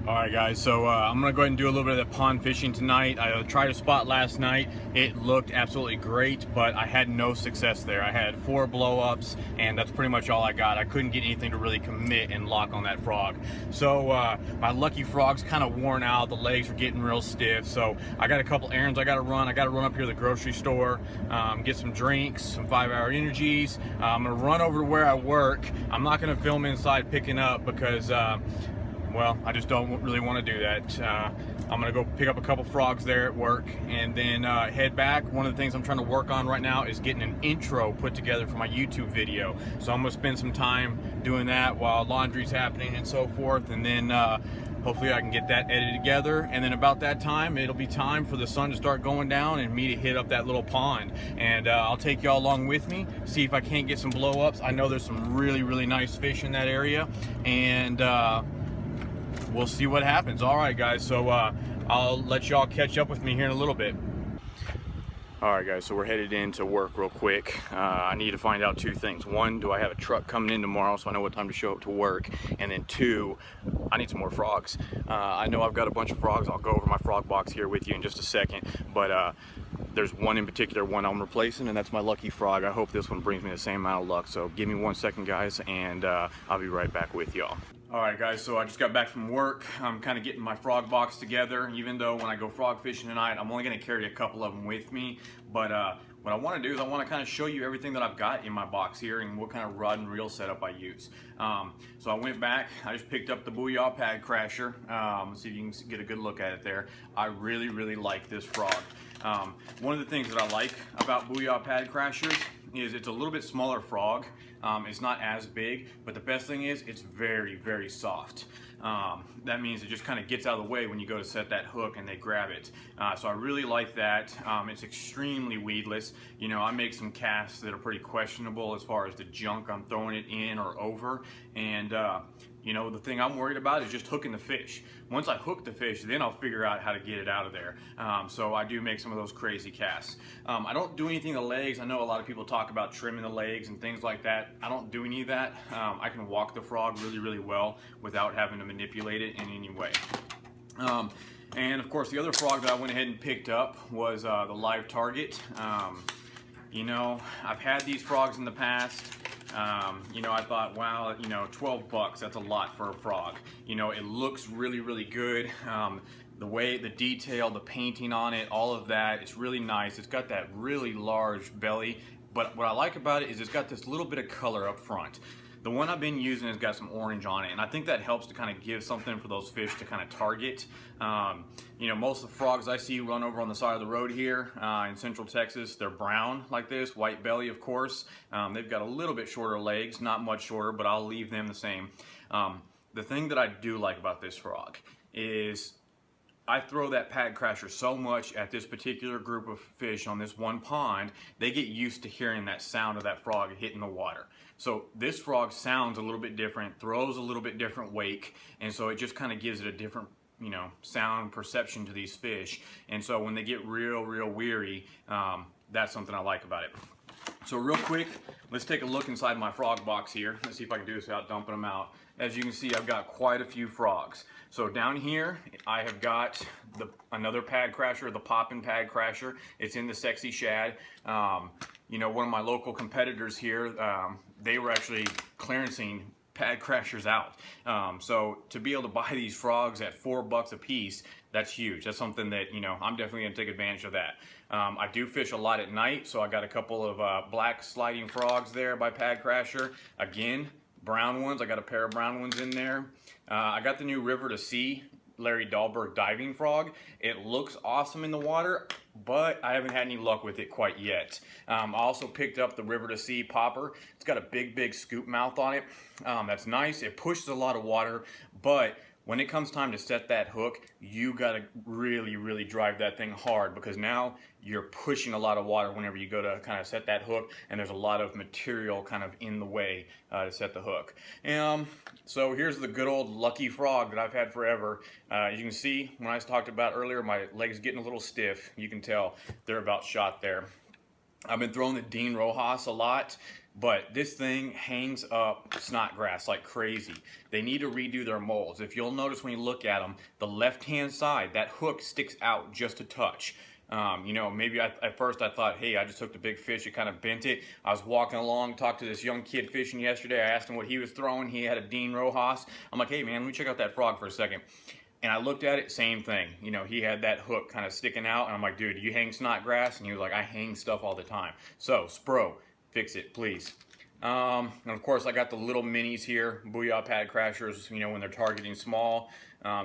All right, guys, so I'm gonna go ahead and do a little bit of the pond fishing tonight. I tried a spot last night. It looked absolutely great, but I had no success there. I had 4 blow-ups, and that's pretty much all I got. I couldn't get anything to really commit and lock on that frog. So my lucky frog's kind of worn out. The legs are getting real stiff, so I got a couple errands I gotta run. I gotta run up here to the grocery store, get some drinks, some 5-hour energies. I'm gonna run over to where I work. I'm not gonna film inside picking up because well, I just don't really want to do that. I'm gonna go pick up a couple frogs there at work and then head back. One of the things I'm trying to work on right now is getting an intro put together for my YouTube video. So I'm gonna spend some time doing that while laundry's happening and so forth, and then hopefully I can get that edited together. And then about that time, it'll be time for the sun to start going down and me to hit up that little pond. And I'll take y'all along with me, see if I can't get some blow-ups. I know there's some really nice fish in that area, and we'll see what happens. All right, guys, so I'll let y'all catch up with me here in a little bit. All right, guys, so we're headed into work real quick. I need to find out 2 things. 1, do I have a truck coming in tomorrow so I know what time to show up to work? And then 2, I need some more frogs. I know I've got a bunch of frogs. I'll go over my frog box here with you in just a second, but there's one in particular, one I'm replacing, and that's my lucky frog. I hope this one brings me the same amount of luck. So give me 1 second, guys, and I'll be right back with y'all. All right, guys, so I just got back from work. I'm kind of getting my frog box together, even though when I go frog fishing tonight, I'm only gonna carry a couple of them with me. But what I wanna do is I wanna kind of show you everything that I've got in my box here and what kind of rod and reel setup I use. So I went back, I just picked up the Booyah Pad Crasher. Let's see if you can get a good look at it there. I really like this frog. One of the things that I like about Booyah Pad Crashers is it's a little bit smaller frog. It's not as big, but the best thing is it's very soft. That means it just kind of gets out of the way when you go to set that hook and they grab it. So I really like that. It's extremely weedless. You know, I make some casts that are pretty questionable as far as the junk I'm throwing it in or over, and you know, the thing I'm worried about is just hooking the fish. Once I hook the fish, then I'll figure out how to get it out of there. So I do make some of those crazy casts. I don't do anything to the legs. I know a lot of people talk about trimming the legs and things like that. I don't do any of that. I can walk the frog really well without having to manipulate it in any way. And of course, the other frog that I went ahead and picked up was the Live Target. You know, I've had these frogs in the past. You know, I thought, wow, you know, 12 bucks, that's a lot for a frog. You know, it looks really good. The way, the detail, the painting on it, all of that, it's really nice. It's got that really large belly, but what I like about it is it's got this little bit of color up front. The one I've been using has got some orange on it, and I think that helps to kind of give something for those fish to kind of target. You know, most of the frogs I see run over on the side of the road here in Central Texas, they're brown like this, white belly, of course. They've got a little bit shorter legs, not much shorter, but I'll leave them the same. The thing that I do like about this frog is I throw that Pad Crasher so much at this particular group of fish on this one pond, they get used to hearing that sound of that frog hitting the water. So this frog sounds a little bit different, throws a little bit different wake, and so it just kind of gives it a different, you know, sound perception to these fish. And so when they get real weary, that's something I like about it. So real quick, let's take a look inside my frog box here. Let's see if I can do this without dumping them out. As you can see, I've got quite a few frogs. So down here, I have got another Pad Crasher, the Poppin' Pad Crasher. It's in the Sexy Shad. You know, one of my local competitors here, they were actually clearancing Pad Crashers out. So to be able to buy these frogs at $4 a piece, that's huge. That's something that, you know, I'm definitely gonna take advantage of that. I do fish a lot at night, so I got a couple of black sliding frogs there by Pad Crasher. Again, brown ones, I got a pair of brown ones in there. I got the new River to Sea Larry Dahlberg diving frog. It looks awesome in the water, but I haven't had any luck with it quite yet. I also picked up the River to Sea popper. It's got a big scoop mouth on it. That's nice. It pushes a lot of water, but when it comes time to set that hook, you gotta really drive that thing hard, because now you're pushing a lot of water whenever you go to kind of set that hook, and there's a lot of material kind of in the way to set the hook. So here's the good old lucky frog that I've had forever. As you can see, when I talked about earlier, my legs getting a little stiff. You can tell they're about shot there. I've been throwing the Dean Rojas a lot. but this thing hangs up snodgrass like crazy. They need to redo their molds. If you'll notice when you look at them, the left-hand side, that hook sticks out just a touch. You know, maybe at first I thought, hey, I just hooked a big fish, it kind of bent it. I was walking along, talked to this young kid fishing yesterday. I asked him what he was throwing. He had a Dean Rojas. I'm like, hey man, let me check out that frog for a second. And I looked at it, same thing. You know, he had that hook kind of sticking out, and I'm like, dude, you hang snodgrass? And he was like, I hang stuff all the time. So, Spro, fix it, please. And of course, I got the little minis here, Booyah Pad Crashers, you know, when they're targeting small.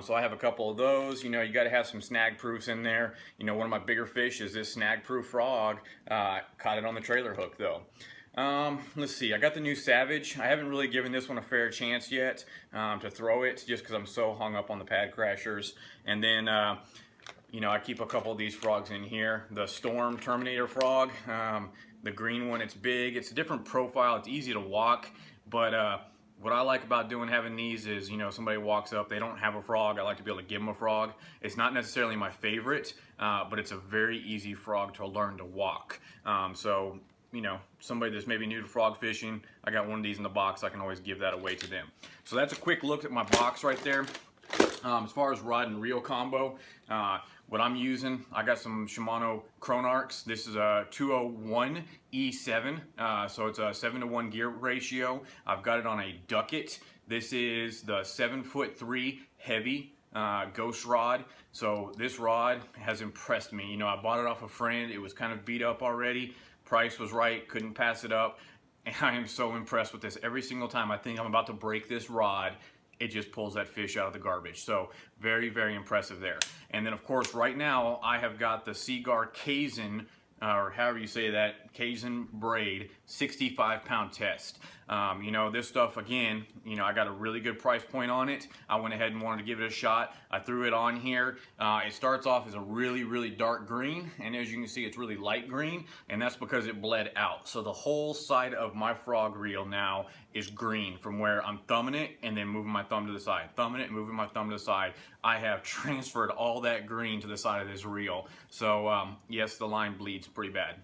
So I have a couple of those. You know, you got to have some snag proofs in there. You know, one of my bigger fish is this snag proof frog. Caught it on the trailer hook though. Let's see, I got the new Savage. I haven't really given this one a fair chance yet to throw it, just because I'm so hung up on the Pad Crashers. And then, you know, I keep a couple of these frogs in here. The Storm Terminator frog, the green one, it's big. It's a different profile. It's easy to walk, but what I like about having these is, you know, somebody walks up, they don't have a frog, I like to be able to give them a frog. It's not necessarily my favorite, but it's a very easy frog to learn to walk. So, you know, somebody that's maybe new to frog fishing, I got one of these in the box, I can always give that away to them. So that's a quick look at my box right there. As far as rod and reel combo, what I'm using, I got some Shimano Chronarchs. This is a 201 E7, so it's a 7-to-1 gear ratio. I've got it on a Ducket. This is the 7'3" heavy ghost rod. So this rod has impressed me. You know, I bought it off a friend. It was kind of beat up already. Price was right, couldn't pass it up. And I am so impressed with this. Every single time I think I'm about to break this rod, it just pulls that fish out of the garbage. So very, very impressive there. And then of course right now I have got the Seaguar Kaizen, or however you say that, Kaizen braid 65-pound test. You know, this stuff, again, you know, I got a really good price point on it. I went ahead and wanted to give it a shot. I threw it on here. It starts off as a really, really dark green, and as you can see, it's really light green, and that's because it bled out. So the whole side of my frog reel now is green from where I'm thumbing it and then moving my thumb to the side, thumbing it, moving my thumb to the side. I have transferred all that green to the side of this reel. So yes, the line bleeds pretty bad.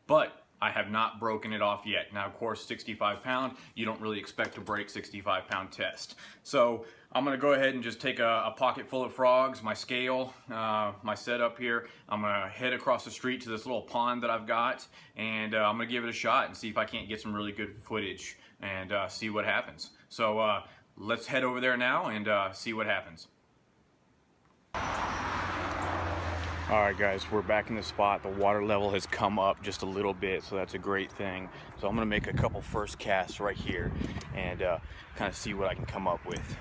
But I have not broken it off yet. Now, of course, 65-pound, you don't really expect to break 65-pound test. So I'm gonna go ahead and just take a pocket full of frogs, my scale, my setup here. I'm gonna head across the street to this little pond that I've got, and I'm gonna give it a shot and see if I can't get some really good footage and see what happens. So let's head over there now and see what happens. Alright guys, we're back in the spot. The water level has come up just a little bit, so that's a great thing. So I'm going to make a couple first casts right here and kind of see what I can come up with.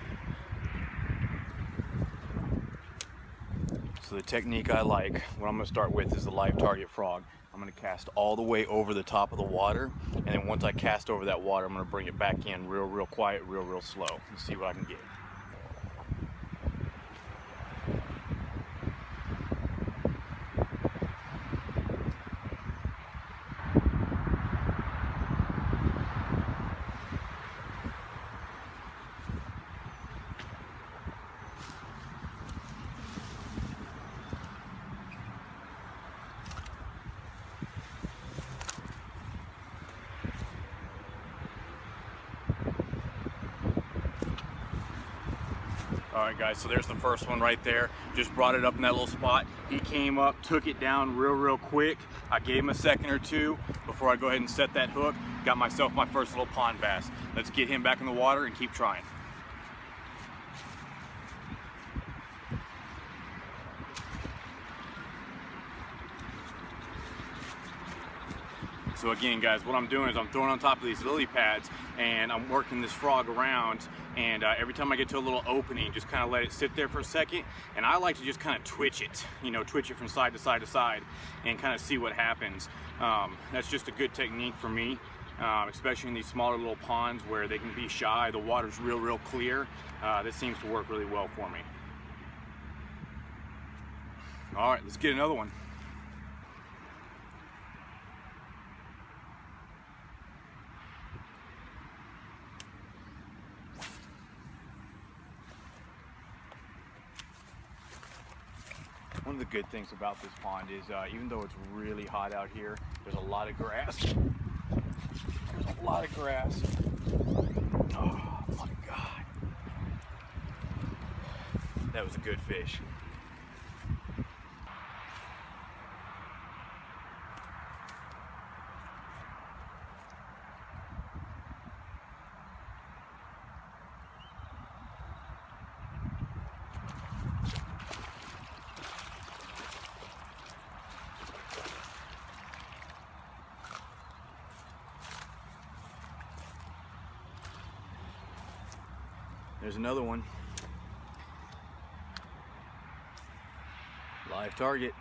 So the technique I like, what I'm going to start with is the live target frog. I'm going to cast all the way over the top of the water, and then once I cast over that water, I'm going to bring it back in real quiet, real slow, and see what I can get. Alright guys, so there's the first one right there. Just brought it up in that little spot. He came up, took it down real quick. I gave him a second or two before I go ahead and set that hook. Got myself my first little pond bass. Let's get him back in the water and keep trying. So again guys, what I'm doing is I'm throwing on top of these lily pads and I'm working this frog around, and every time I get to a little opening, just kind of let it sit there for a second, and I like to just kind of twitch it, you know, twitch it from side to side to side and kind of see what happens. That's just a good technique for me, especially in these smaller little ponds where they can be shy, the water's real clear. This seems to work really well for me. All right, let's get another one. One of the good things about this pond is even though it's really hot out here, there's a lot of grass. lot of grass. Oh my God. That was a good fish. There's another one. Live target.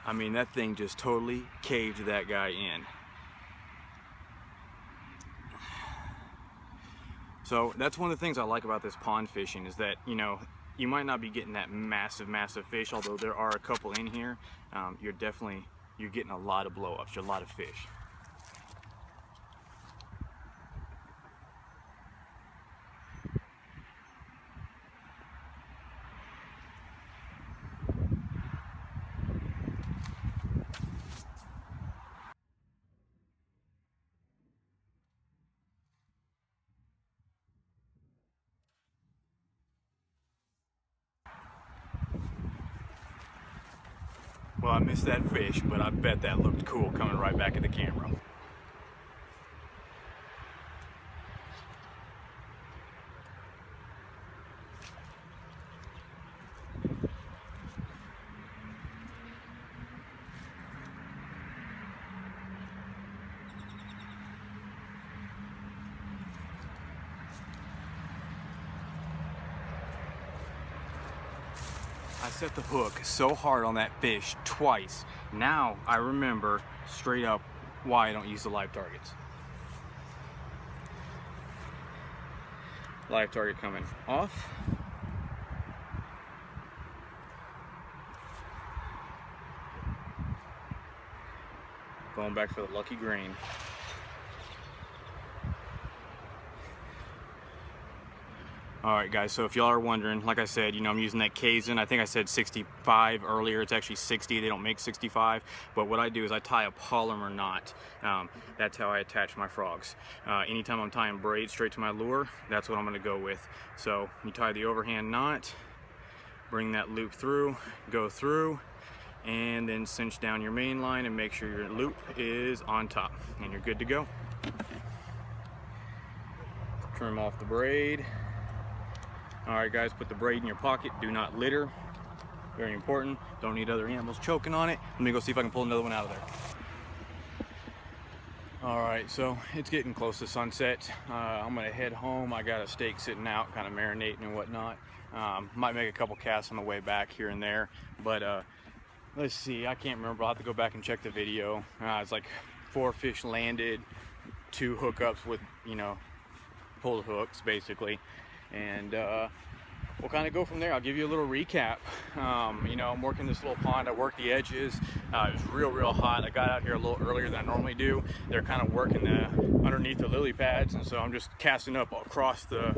I mean, that thing just totally caved that guy in. So that's one of the things I like about this pond fishing is that, you know, you might not be getting that massive fish, although there are a couple in here. You're getting a lot of blow-ups, a lot of fish. Well, I missed that fish, but I bet that looked cool coming right back at the camera. I set the hook so hard on that fish twice. Now I remember straight up why I don't use the live targets. Live target coming off. Going back for the lucky grain. Alright guys, so if y'all are wondering, like I said, you know, I'm using that Kaizen. I think I said 65 earlier. It's actually 60. They don't make 65. But what I do is I tie a polymer knot. That's how I attach my frogs. Anytime I'm tying braid straight to my lure, that's what I'm going to go with. So you tie the overhand knot, bring that loop through, go through, and then cinch down your main line and make sure your loop is on top. And you're good to go. Trim off the braid. Alright guys, put the braid in your pocket. Do not litter. Very important. Don't need other animals choking on it. Let me go see if I can pull another one out of there. Alright, so it's getting close to sunset. I'm going to head home. I got a steak sitting out, kind of marinating and whatnot. Might make a couple casts on the way back here and there. But let's see, I can't remember. I'll have to go back and check the video. It's like 4 fish landed, 2 hookups with, you know, pulled hooks basically. And we'll kind of go from there. I'll give you a little recap. You know, I'm working this little pond. I worked the edges. It was real hot. I got out here a little earlier than I normally do. They're kind of working underneath the lily pads, and so I'm just casting up across the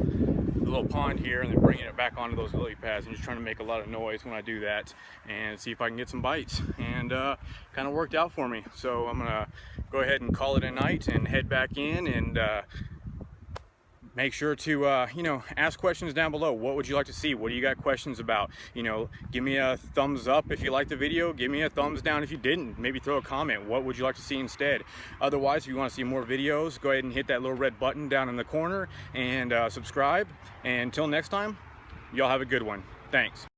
little pond here and then bringing it back onto those lily pads and just trying to make a lot of noise when I do that and see if I can get some bites. And kind of worked out for me. So I'm gonna go ahead and call it a night and head back in and make sure to, you know, ask questions down below. What would you like to see? What do you got questions about? You know, give me a thumbs up if you liked the video. Give me a thumbs down if you didn't. Maybe throw a comment. What would you like to see instead? Otherwise, if you want to see more videos, go ahead and hit that little red button down in the corner and subscribe. And until next time, y'all have a good one. Thanks.